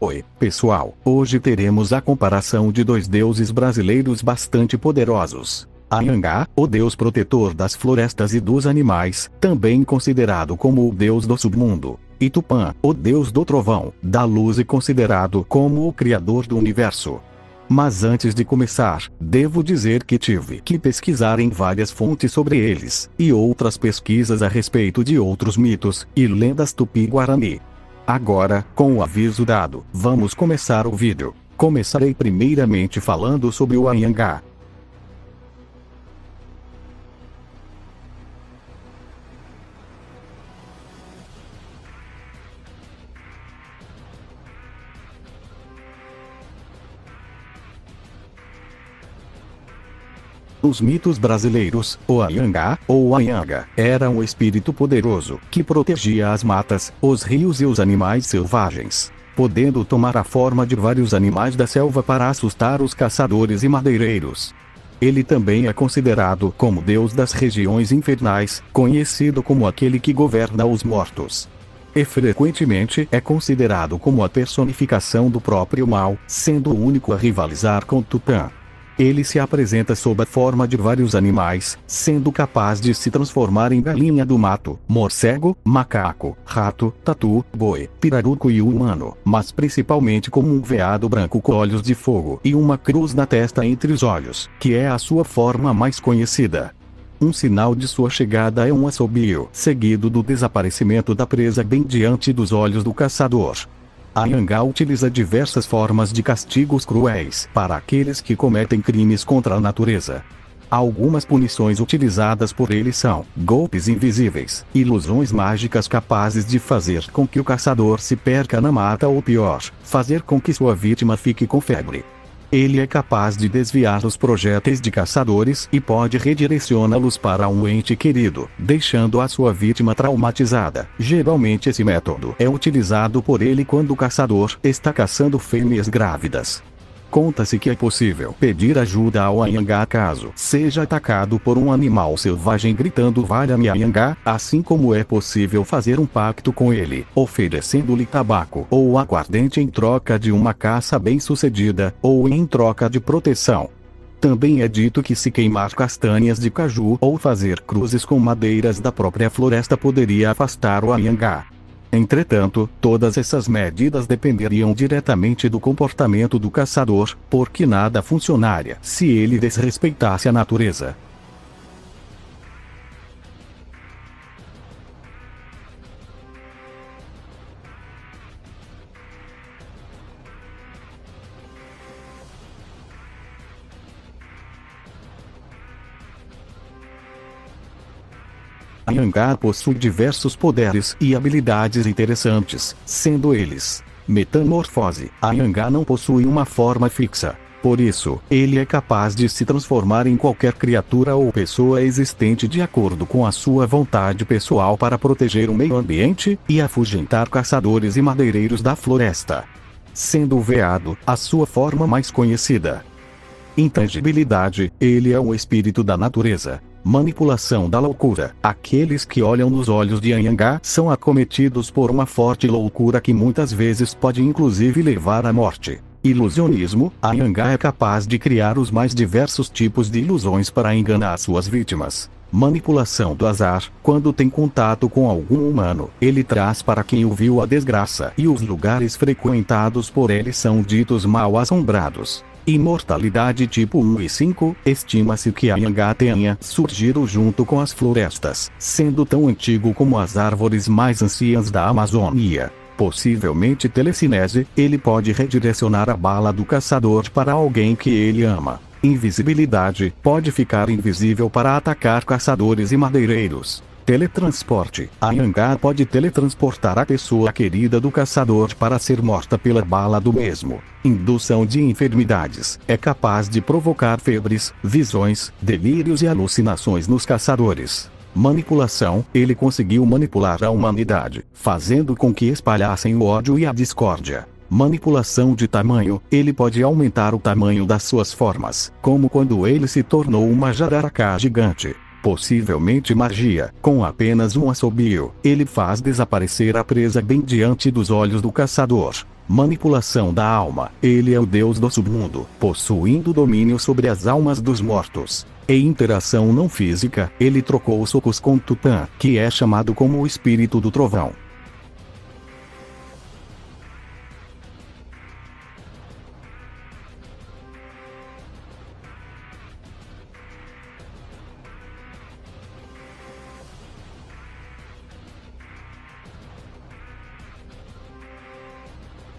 Oi, pessoal, hoje teremos a comparação de dois deuses brasileiros bastante poderosos. Anhangá, o deus protetor das florestas e dos animais, também considerado como o deus do submundo. E Tupã, o deus do trovão, da luz e considerado como o criador do universo. Mas antes de começar, devo dizer que tive que pesquisar em várias fontes sobre eles, e outras pesquisas a respeito de outros mitos e lendas tupi-guarani. Agora, com o aviso dado, vamos começar o vídeo. Começarei primeiramente falando sobre o Anhangá. Nos mitos brasileiros, o Anhangá, ou Anhanga, era um espírito poderoso, que protegia as matas, os rios e os animais selvagens, podendo tomar a forma de vários animais da selva para assustar os caçadores e madeireiros. Ele também é considerado como deus das regiões infernais, conhecido como aquele que governa os mortos. E frequentemente é considerado como a personificação do próprio mal, sendo o único a rivalizar com Tupã. Ele se apresenta sob a forma de vários animais, sendo capaz de se transformar em galinha do mato, morcego, macaco, rato, tatu, boi, pirarucu e humano, mas principalmente como um veado branco com olhos de fogo e uma cruz na testa entre os olhos, que é a sua forma mais conhecida. Um sinal de sua chegada é um assobio, seguido do desaparecimento da presa bem diante dos olhos do caçador. Anhangá utiliza diversas formas de castigos cruéis para aqueles que cometem crimes contra a natureza. Algumas punições utilizadas por ele são golpes invisíveis, ilusões mágicas capazes de fazer com que o caçador se perca na mata ou pior, fazer com que sua vítima fique com febre. Ele é capaz de desviar os projéteis de caçadores e pode redirecioná-los para um ente querido, deixando a sua vítima traumatizada. Geralmente esse método é utilizado por ele quando o caçador está caçando fêmeas grávidas. Conta-se que é possível pedir ajuda ao Anhangá caso seja atacado por um animal selvagem gritando "Valha-me Anhangá", assim como é possível fazer um pacto com ele, oferecendo-lhe tabaco ou aguardente em troca de uma caça bem-sucedida, ou em troca de proteção. Também é dito que se queimar castanhas de caju ou fazer cruzes com madeiras da própria floresta poderia afastar o Anhangá. Entretanto, todas essas medidas dependeriam diretamente do comportamento do caçador, porque nada funcionaria se ele desrespeitasse a natureza. Anhangá possui diversos poderes e habilidades interessantes, sendo eles: metamorfose. Anhangá não possui uma forma fixa. Por isso, ele é capaz de se transformar em qualquer criatura ou pessoa existente de acordo com a sua vontade pessoal para proteger o meio ambiente e afugentar caçadores e madeireiros da floresta. Sendo o veado a sua forma mais conhecida. Intangibilidade, ele é um espírito da natureza. Manipulação da loucura. Aqueles que olham nos olhos de Anhangá são acometidos por uma forte loucura que muitas vezes pode inclusive levar à morte. Ilusionismo. Anhangá é capaz de criar os mais diversos tipos de ilusões para enganar suas vítimas. Manipulação do azar. Quando tem contato com algum humano, ele traz para quem o viu a desgraça, e os lugares frequentados por ele são ditos mal-assombrados. Imortalidade tipo 1 e 5, estima-se que Anhangá tenha surgido junto com as florestas, sendo tão antigo como as árvores mais anciãs da Amazônia. Possivelmente telecinese, ele pode redirecionar a bala do caçador para alguém que ele ama. Invisibilidade, pode ficar invisível para atacar caçadores e madeireiros. Teletransporte. Anhangá pode teletransportar a pessoa querida do caçador para ser morta pela bala do mesmo. Indução de enfermidades. É capaz de provocar febres, visões, delírios e alucinações nos caçadores. Manipulação. Ele conseguiu manipular a humanidade, fazendo com que espalhassem o ódio e a discórdia. Manipulação de tamanho. Ele pode aumentar o tamanho das suas formas, como quando ele se tornou uma jararaca gigante. Possivelmente magia. Com apenas um assobio, ele faz desaparecer a presa bem diante dos olhos do caçador. Manipulação da alma. Ele é o deus do submundo, possuindo domínio sobre as almas dos mortos. Em interação não física, ele trocou socos com Tupã, que é chamado como o espírito do trovão.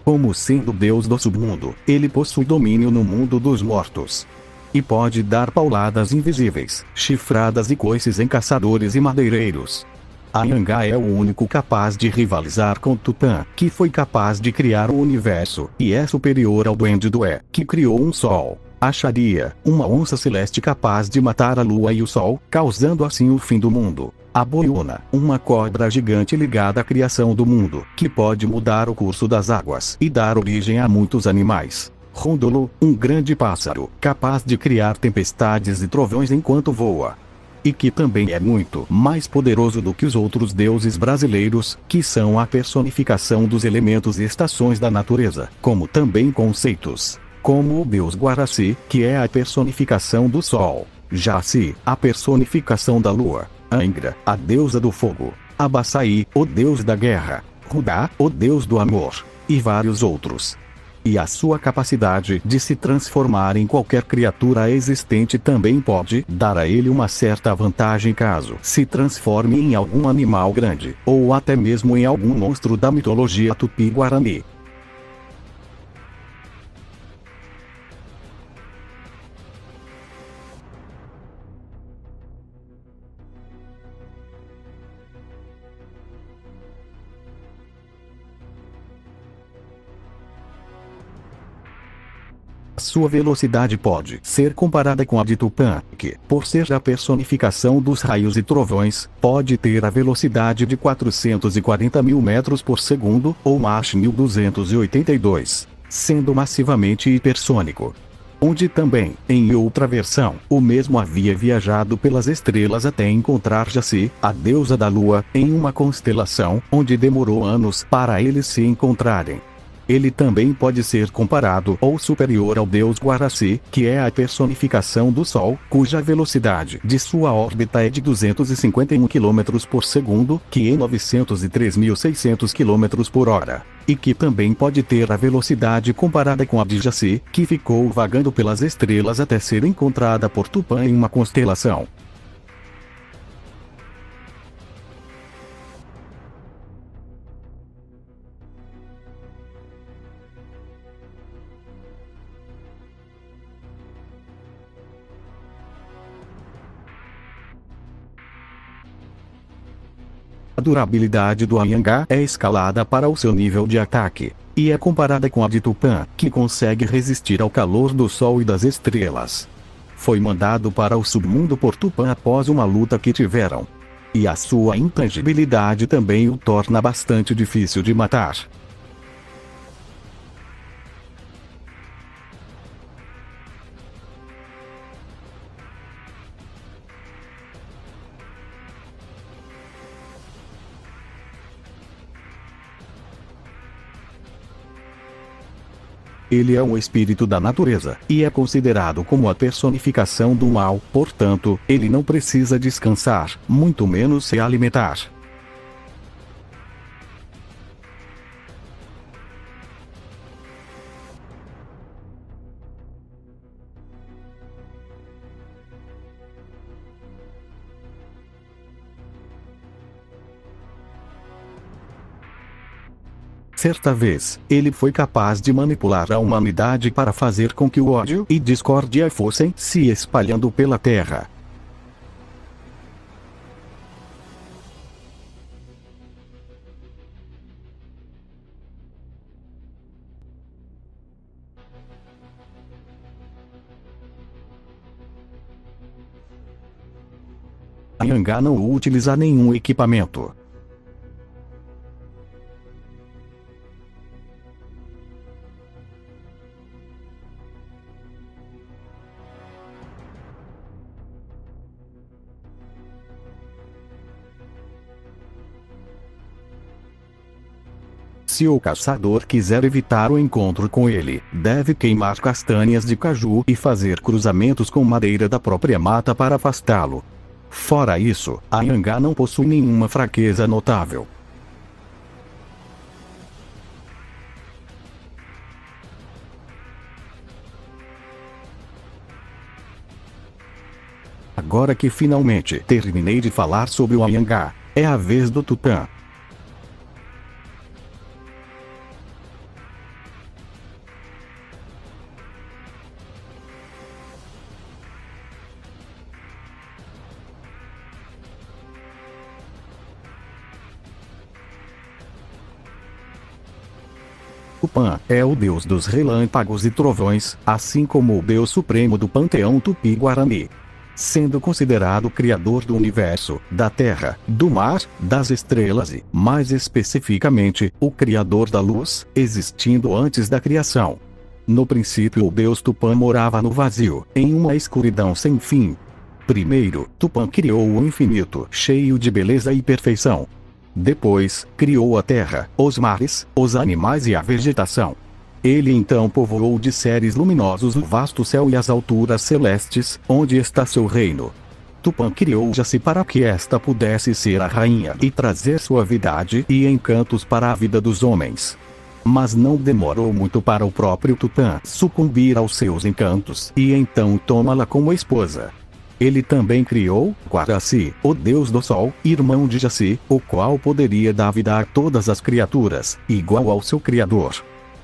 Como sendo Deus do submundo, ele possui domínio no mundo dos mortos. E pode dar pauladas invisíveis, chifradas e coices em caçadores e madeireiros. Anhangá é o único capaz de rivalizar com Tupã, que foi capaz de criar o universo, e é superior ao Duende do É, que criou um sol. Acharia, uma onça celeste capaz de matar a lua e o sol, causando assim o fim do mundo. A Boiuna, uma cobra gigante ligada à criação do mundo, que pode mudar o curso das águas e dar origem a muitos animais. Rondolo, um grande pássaro, capaz de criar tempestades e trovões enquanto voa. E que também é muito mais poderoso do que os outros deuses brasileiros, que são a personificação dos elementos e estações da natureza, como também conceitos, como o deus Guaraci, que é a personificação do sol, Jaci, a personificação da lua, Angra, a deusa do fogo, Abaçaí, o deus da guerra, Rudá, o deus do amor, e vários outros. E a sua capacidade de se transformar em qualquer criatura existente também pode dar a ele uma certa vantagem caso se transforme em algum animal grande, ou até mesmo em algum monstro da mitologia tupi-guarani. Sua velocidade pode ser comparada com a de Tupã, que, por ser a personificação dos raios e trovões, pode ter a velocidade de 440 mil metros por segundo, ou Mach 1282, sendo massivamente hipersônico. Onde também, em outra versão, o mesmo havia viajado pelas estrelas até encontrar Jaci, a deusa da lua, em uma constelação, onde demorou anos para eles se encontrarem. Ele também pode ser comparado ou superior ao deus Guaraci, que é a personificação do Sol, cuja velocidade de sua órbita é de 251 km por segundo, que é 903.600 km por hora. E que também pode ter a velocidade comparada com a de Jaci, que ficou vagando pelas estrelas até ser encontrada por Tupã em uma constelação. A durabilidade do Anhangá é escalada para o seu nível de ataque, e é comparada com a de Tupã, que consegue resistir ao calor do Sol e das estrelas. Foi mandado para o submundo por Tupã após uma luta que tiveram. E a sua intangibilidade também o torna bastante difícil de matar. Ele é um espírito da natureza, e é considerado como a personificação do mal, portanto, ele não precisa descansar, muito menos se alimentar. Certa vez, ele foi capaz de manipular a humanidade para fazer com que o ódio e discórdia fossem se espalhando pela terra. Anhangá não utiliza nenhum equipamento. se o caçador quiser evitar o encontro com ele, deve queimar castanhas de caju e fazer cruzamentos com madeira da própria mata para afastá-lo. Fora isso, a Anhangá não possui nenhuma fraqueza notável. Agora que finalmente terminei de falar sobre o Anhangá, é a vez do Tupã. Tupã é o deus dos relâmpagos e trovões, assim como o deus supremo do panteão tupi-guarani. Sendo considerado o criador do universo, da terra, do mar, das estrelas e, mais especificamente, o criador da luz, existindo antes da criação. No princípio o deus Tupã morava no vazio, em uma escuridão sem fim. Primeiro, Tupã criou o infinito, cheio de beleza e perfeição. Depois, criou a terra, os mares, os animais e a vegetação. Ele então povoou de seres luminosos o vasto céu e as alturas celestes, onde está seu reino. Tupã criou Jaci para que esta pudesse ser a rainha e trazer suavidade e encantos para a vida dos homens. Mas não demorou muito para o próprio Tupã sucumbir aos seus encantos e então tomá-la como esposa. Ele também criou Guaraci, o deus do sol, irmão de Jaci, o qual poderia dar vida a todas as criaturas, igual ao seu criador.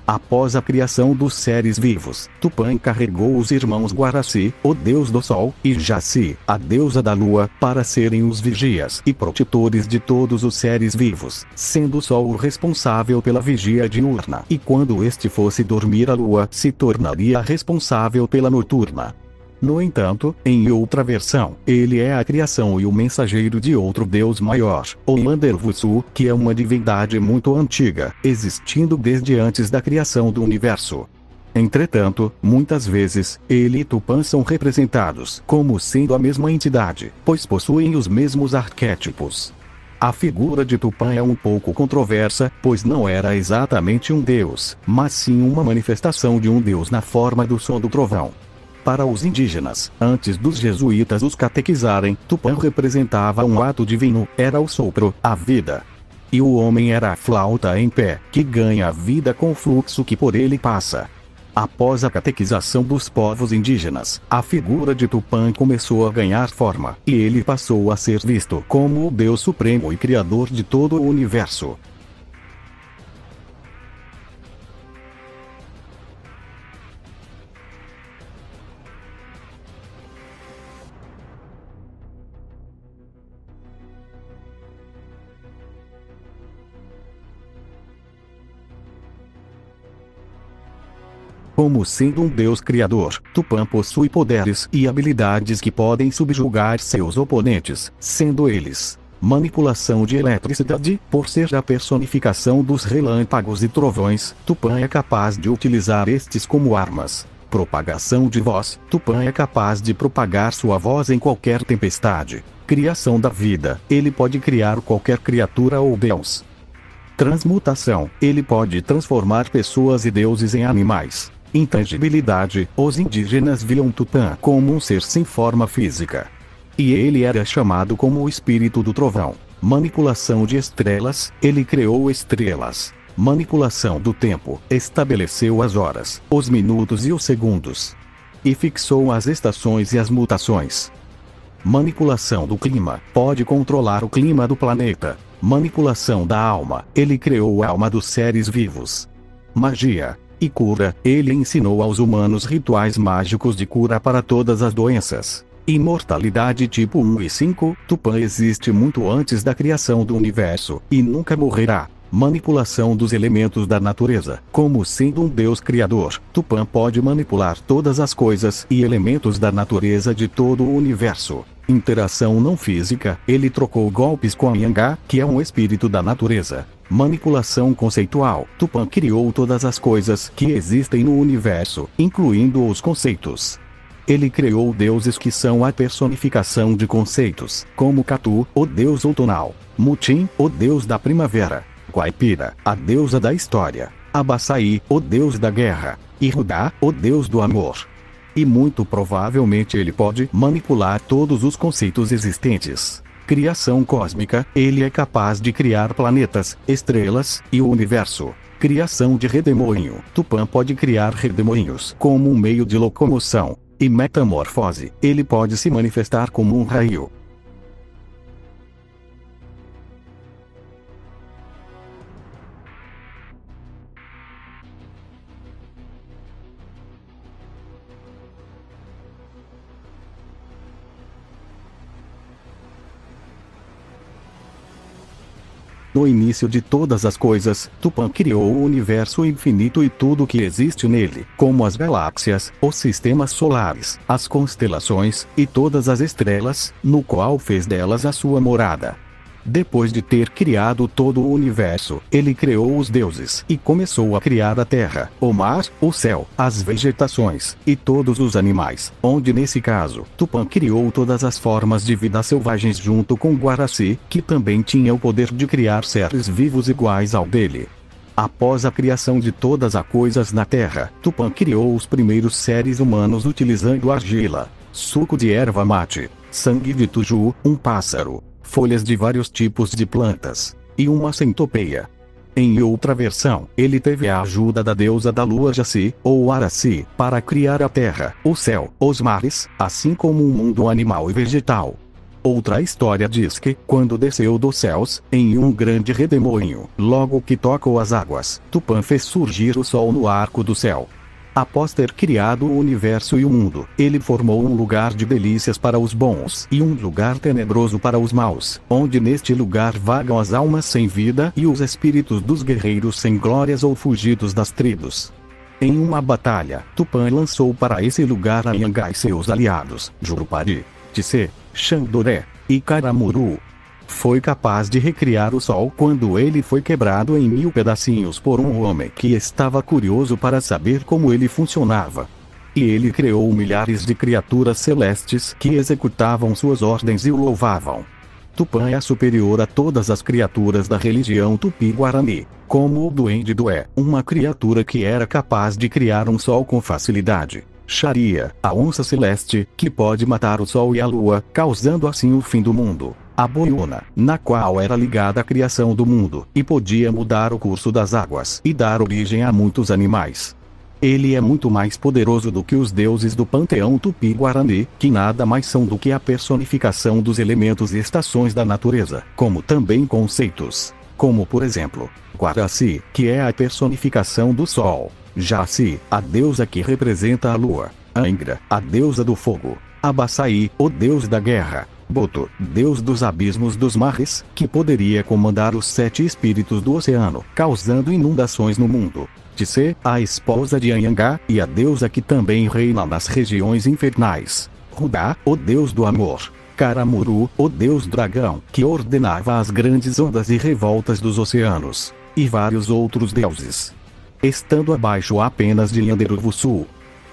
Após a criação dos seres vivos, Tupã encarregou os irmãos Guaraci, o deus do sol, e Jaci, a deusa da lua, para serem os vigias e protetores de todos os seres vivos, sendo o sol o responsável pela vigia diurna, e quando este fosse dormir a lua se tornaria responsável pela noturna. No entanto, em outra versão, ele é a criação e o mensageiro de outro deus maior, o Mandervusu, que é uma divindade muito antiga, existindo desde antes da criação do universo. Entretanto, muitas vezes, ele e Tupã são representados como sendo a mesma entidade, pois possuem os mesmos arquétipos. A figura de Tupã é um pouco controversa, pois não era exatamente um deus, mas sim uma manifestação de um deus na forma do som do trovão. Para os indígenas, antes dos jesuítas os catequizarem, Tupã representava um ato divino, era o sopro, a vida. E o homem era a flauta em pé, que ganha vida com o fluxo que por ele passa. Após a catequização dos povos indígenas, a figura de Tupã começou a ganhar forma, e ele passou a ser visto como o Deus Supremo e Criador de todo o universo. Como sendo um deus criador, Tupã possui poderes e habilidades que podem subjugar seus oponentes, sendo eles: manipulação de eletricidade, por ser a personificação dos relâmpagos e trovões, Tupã é capaz de utilizar estes como armas. Propagação de voz, Tupã é capaz de propagar sua voz em qualquer tempestade. Criação da vida, ele pode criar qualquer criatura ou deus. Transmutação, ele pode transformar pessoas e deuses em animais. Intangibilidade, os indígenas viam Tupã como um ser sem forma física. E ele era chamado como o espírito do trovão. Manipulação de estrelas, ele criou estrelas. Manipulação do tempo, estabeleceu as horas, os minutos e os segundos. E fixou as estações e as mutações. Manipulação do clima, pode controlar o clima do planeta. Manipulação da alma, ele criou a alma dos seres vivos. Magia e cura, ele ensinou aos humanos rituais mágicos de cura para todas as doenças. Imortalidade tipo 1 e 5, Tupã existe muito antes da criação do universo, e nunca morrerá. Manipulação dos elementos da natureza, como sendo um deus criador, Tupã pode manipular todas as coisas e elementos da natureza de todo o universo. Interação não física, ele trocou golpes com Anhangá, que é um espírito da natureza. Manipulação conceitual, Tupã criou todas as coisas que existem no universo, incluindo os conceitos. Ele criou deuses que são a personificação de conceitos, como Catu, o deus outonal, Mutim, o deus da primavera, Quaipira, a deusa da história, Abaçaí, o deus da guerra, e Rudá, o deus do amor. E muito provavelmente ele pode manipular todos os conceitos existentes. Criação cósmica, ele é capaz de criar planetas, estrelas, e o universo. Criação de redemoinho, Tupã pode criar redemoinhos como um meio de locomoção. E metamorfose, ele pode se manifestar como um raio. No início de todas as coisas, Tupã criou o universo infinito e tudo que existe nele, como as galáxias, os sistemas solares, as constelações, e todas as estrelas, no qual fez delas a sua morada. Depois de ter criado todo o universo, ele criou os deuses e começou a criar a terra, o mar, o céu, as vegetações, e todos os animais, onde nesse caso, Tupã criou todas as formas de vida selvagens junto com Guaraci, que também tinha o poder de criar seres vivos iguais ao dele. Após a criação de todas as coisas na terra, Tupã criou os primeiros seres humanos utilizando argila, suco de erva mate, sangue de tuju, um pássaro, folhas de vários tipos de plantas, e uma centopeia. Em outra versão, ele teve a ajuda da deusa da lua Jaci, ou Araci, para criar a terra, o céu, os mares, assim como um mundo animal e vegetal. Outra história diz que, quando desceu dos céus, em um grande redemoinho, logo que tocou as águas, Tupã fez surgir o sol no arco do céu. Após ter criado o universo e o mundo, ele formou um lugar de delícias para os bons e um lugar tenebroso para os maus, onde neste lugar vagam as almas sem vida e os espíritos dos guerreiros sem glórias ou fugidos das tribos. Em uma batalha, Tupã lançou para esse lugar Anhangá e seus aliados, Jurupari, Tissé, Xandoré e Caramuru. Foi capaz de recriar o sol quando ele foi quebrado em 1000 pedacinhos por um homem que estava curioso para saber como ele funcionava. E ele criou milhares de criaturas celestes que executavam suas ordens e o louvavam. Tupã é superior a todas as criaturas da religião Tupi-Guarani, como o Duende Dué, uma criatura que era capaz de criar um sol com facilidade. Sharia, a onça celeste, que pode matar o sol e a lua, causando assim o fim do mundo. A boiuna, na qual era ligada à criação do mundo, e podia mudar o curso das águas e dar origem a muitos animais. Ele é muito mais poderoso do que os deuses do panteão Tupi-Guarani, que nada mais são do que a personificação dos elementos e estações da natureza, como também conceitos, como por exemplo, Guaraci, que é a personificação do sol, Jaci, a deusa que representa a lua, Angra, a deusa do fogo, Abaçaí, o deus da guerra, Boto, deus dos abismos dos mares, que poderia comandar os 7 espíritos do oceano, causando inundações no mundo. Tissé, a esposa de Anhangá, e a deusa que também reina nas regiões infernais. Rudá, o deus do amor. Caramuru, o deus dragão, que ordenava as grandes ondas e revoltas dos oceanos. E vários outros deuses. Estando abaixo apenas de Nhanderuvuçu.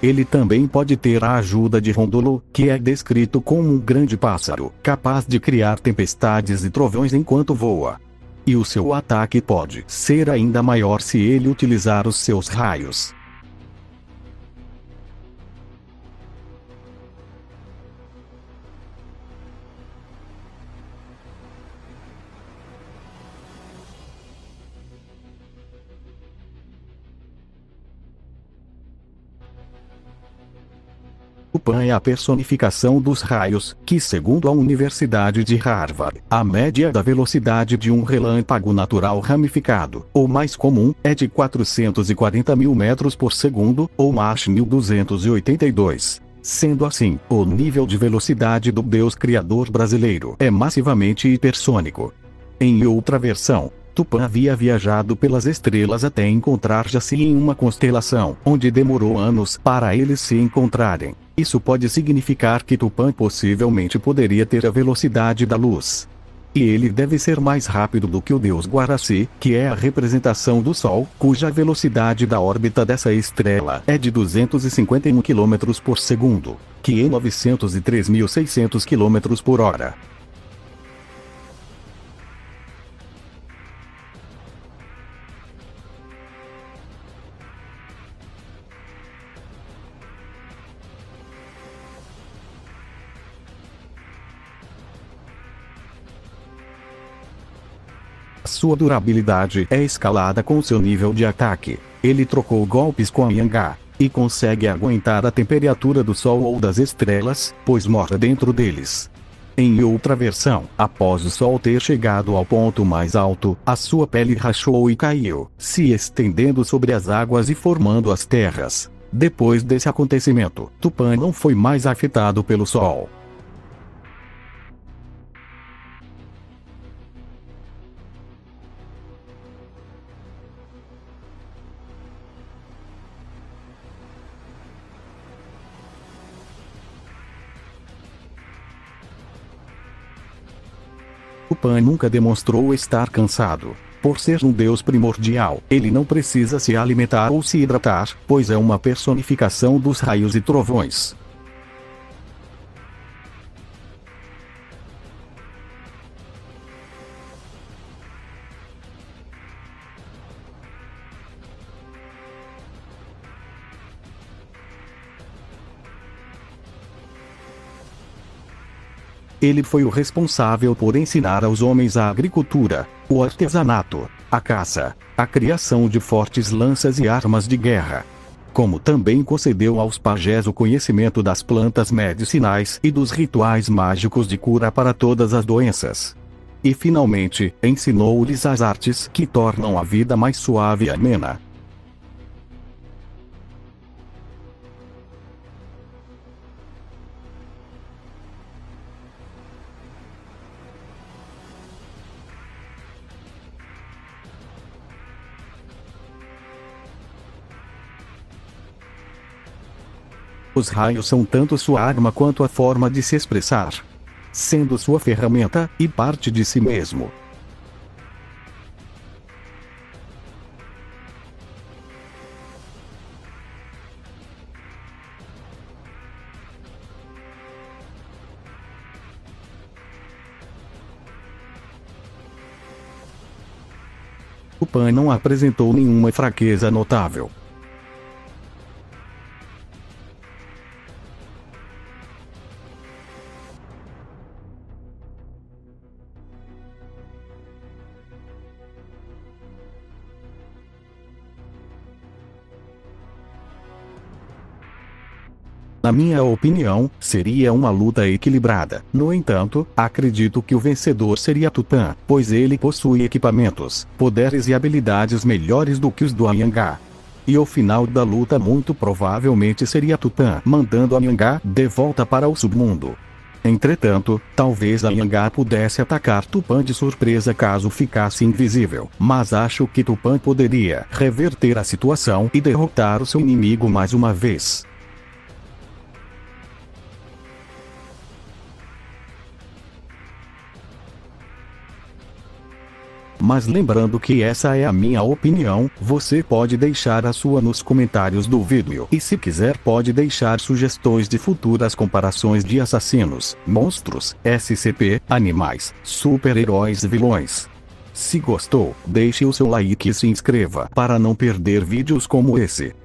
Ele também pode ter a ajuda de Rondolo, que é descrito como um grande pássaro, capaz de criar tempestades e trovões enquanto voa. E o seu ataque pode ser ainda maior se ele utilizar os seus raios. Tupã é a personificação dos raios, que segundo a Universidade de Harvard, a média da velocidade de um relâmpago natural ramificado, ou mais comum, é de 440.000 metros por segundo, ou Mach 1282. Sendo assim, o nível de velocidade do Deus Criador brasileiro é massivamente hipersônico. Em outra versão, Tupã havia viajado pelas estrelas até encontrar Jaci em uma constelação, onde demorou anos para eles se encontrarem. Isso pode significar que Tupã possivelmente poderia ter a velocidade da luz. E ele deve ser mais rápido do que o deus Guaraci, que é a representação do Sol, cuja velocidade da órbita dessa estrela é de 251 km por segundo, que é 903.600 km por hora. Sua durabilidade é escalada com seu nível de ataque. Ele trocou golpes com a Yangá e consegue aguentar a temperatura do Sol ou das estrelas, pois mora dentro deles. Em outra versão, após o Sol ter chegado ao ponto mais alto, a sua pele rachou e caiu, se estendendo sobre as águas e formando as terras. Depois desse acontecimento, Tupã não foi mais afetado pelo Sol. Tupã nunca demonstrou estar cansado. Por ser um deus primordial, ele não precisa se alimentar ou se hidratar, pois é uma personificação dos raios e trovões. Ele foi o responsável por ensinar aos homens a agricultura, o artesanato, a caça, a criação de fortes lanças e armas de guerra. Como também concedeu aos pajés o conhecimento das plantas medicinais e dos rituais mágicos de cura para todas as doenças. E finalmente, ensinou-lhes as artes que tornam a vida mais suave e amena. Os raios são tanto sua arma quanto a forma de se expressar, sendo sua ferramenta e parte de si mesmo. Tupã não apresentou nenhuma fraqueza notável. Na minha opinião, seria uma luta equilibrada. No entanto, acredito que o vencedor seria Tupã, pois ele possui equipamentos, poderes e habilidades melhores do que os do Anhangá. E o final da luta muito provavelmente seria Tupã mandando Anhangá de volta para o submundo. Entretanto, talvez Anhangá pudesse atacar Tupã de surpresa caso ficasse invisível, mas acho que Tupã poderia reverter a situação e derrotar o seu inimigo mais uma vez. Mas lembrando que essa é a minha opinião, você pode deixar a sua nos comentários do vídeo. E se quiser pode deixar sugestões de futuras comparações de assassinos, monstros, SCP, animais, super-heróis e vilões. Se gostou, deixe o seu like e se inscreva para não perder vídeos como esse.